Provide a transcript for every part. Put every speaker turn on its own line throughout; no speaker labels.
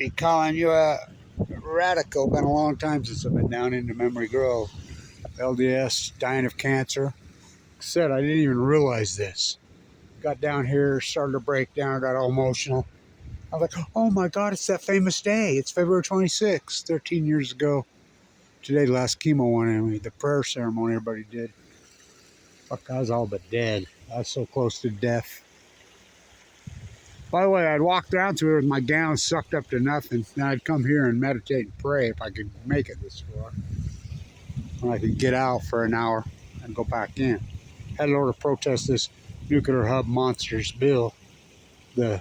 be calling you a radical. Been a long time since I've been down into Memory Grove. LDS, dying of cancer. Said I didn't even realize this. Got down here, started to break down, got all emotional. I was like, oh my God, it's that famous day. It's February 26th, 13 years ago. Today, last chemo one, anyway, the prayer ceremony everybody did. Fuck, I was all but dead. I was so close to death. By the way, I'd walk down to it with my gown sucked up to nothing. Then I'd come here and meditate and pray if I could make it this far. And I could get out for an hour and go back in. Had in order to protest this nuclear hub monsters bill. The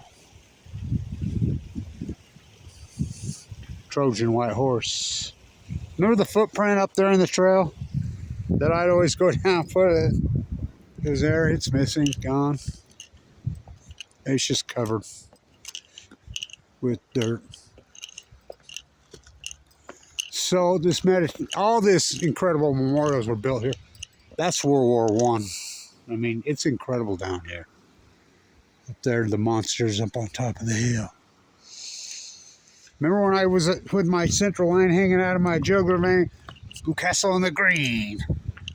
Trojan white horse. Remember the footprint up there in the trail that I'd always go down for? It was there. It's missing. Gone. It's just covered with dirt. So all this incredible memorials were built here. That's World War One. I mean, it's incredible down here. Up there, the monsters up on top of the hill. Remember when I was with my central line hanging out of my jugular vein? Blue Castle on the Green.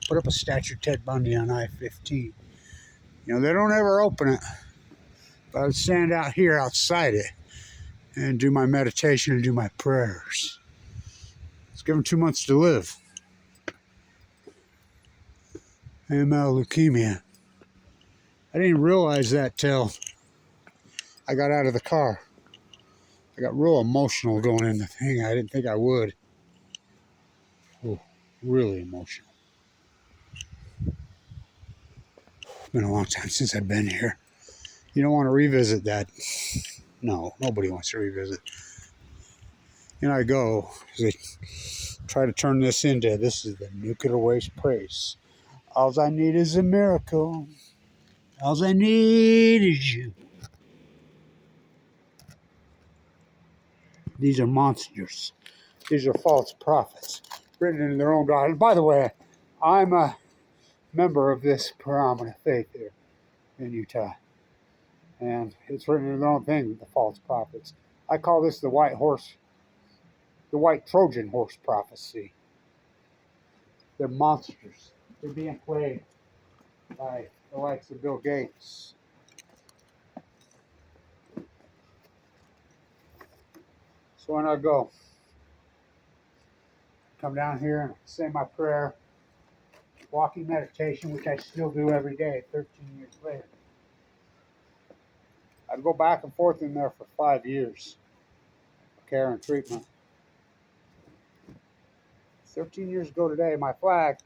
Put up a statue of Ted Bundy on I-15. You know, they don't ever open it. But I would stand out here outside it and do my meditation and do my prayers. Let's give them 2 months to live. AML, leukemia. I didn't realize that till I got out of the car. I got real emotional going in the thing. I didn't think I would. Oh, really emotional. It's been a long time since I've been here. You don't want to revisit that. No, nobody wants to revisit. And I go, they try to turn this is the nuclear waste place. All I need is a miracle. All I need is you. These are monsters. These are false prophets, written in their own God. And by the way, I'm a member of this Brahmana faith here in Utah. And it's written in their own thing, the false prophets. I call this the white Trojan horse prophecy. They're monsters. They're being played by the likes of Bill Gates. So when I go, come down here and say my prayer, walking meditation, which I still do every day, 13 years later. I'd go back and forth in there for 5 years, care and treatment. 13 years ago today, my flag.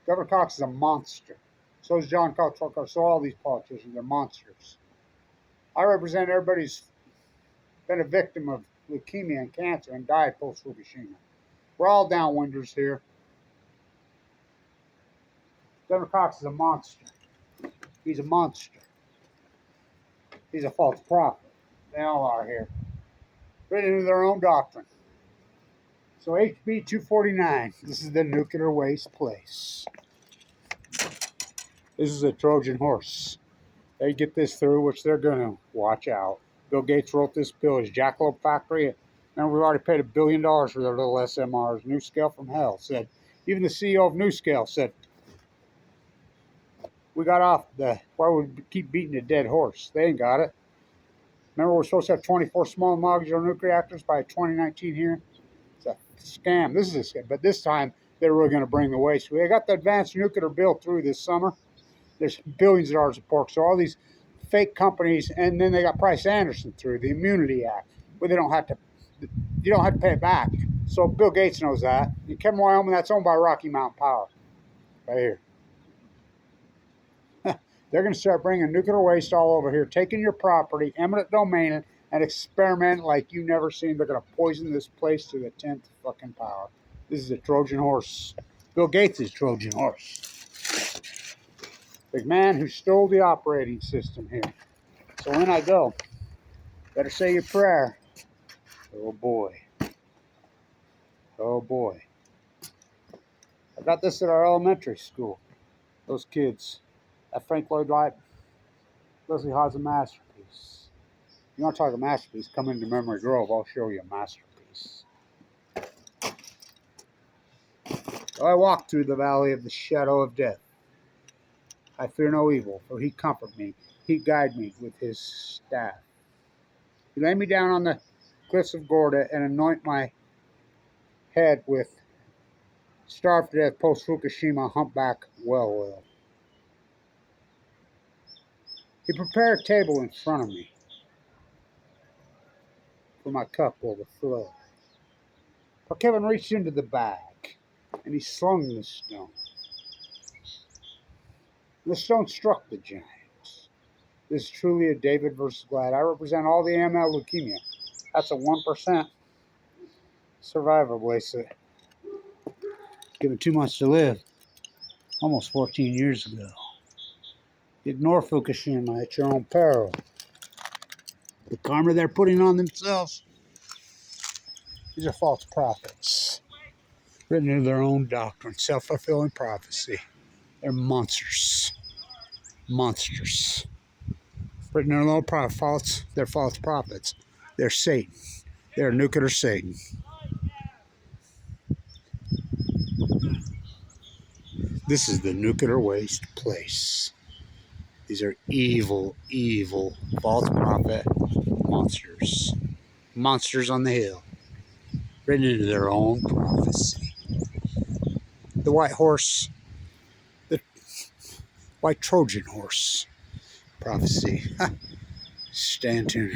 Governor Cox is a monster. So is John Caltrucker. So all these politicians are monsters. I represent everybody who's been a victim of leukemia and cancer and died post-Fukushima. We're all downwinders here. Governor Cox is a monster. He's a monster. He's a false prophet. They all are here. Written into their own doctrine. So HB 249, this is the nuclear waste place. This is a Trojan horse. They get this through, which they're going to watch out. Bill Gates wrote this bill. His Jackalope factory. And we've already paid $1 billion for their little SMRs. New Scale from Hell said. Even the CEO of New Scale said, we got off why would we keep beating a dead horse? They ain't got it. Remember, we're supposed to have 24 small modular nuclear reactors by 2019 here? It's a scam. This is a scam. But this time, they're really going to bring the waste. They got the advanced nuclear bill through this summer. There's billions of dollars of pork. So all these fake companies, and then they got Price Anderson through the Immunity Act, where you don't have to pay it back. So Bill Gates knows that. In Kevin, Wyoming, that's owned by Rocky Mountain Power, right here. They're going to start bringing nuclear waste all over here, taking your property, eminent domain, and experiment like you never seen. They're going to poison this place to the 10th fucking power. This is a Trojan horse. Bill Gates is Trojan horse. The man who stole the operating system here. So when I go, better say your prayer. Oh boy. Oh boy. I got this at our elementary school. Those kids. That Frank Lloyd Wright Leslie Hawes a masterpiece. You want to talk a masterpiece? Come into Memory Grove. I'll show you a masterpiece. I walk through the valley of the shadow of death. I fear no evil, for he comfort me. He guide me with his staff. He lay me down on the cliffs of Gorda and anoint my head with starved to death post Fukushima humpback well oil. He prepared a table in front of me, for my cup overflow. For Kevin reached into the bag, and he slung the stone. The stone struck the giants. This is truly a David versus Goliath. I represent all the AML leukemia. That's a 1% survivor rate. Given 2 months to live, almost 14 years ago. Ignore Fukushima at your own peril. The karma they're putting on themselves, these are false prophets, written into their own doctrine, self-fulfilling prophecy. They're monsters. Monsters. Written in their own prophet, they're false prophets. They're Satan. They're nuclear Satan. This is the nuclear waste place. These are evil, evil, false prophet monsters. Monsters on the hill. Written into their own prophecy. The white horse, the white Trojan horse prophecy. Stand tuned.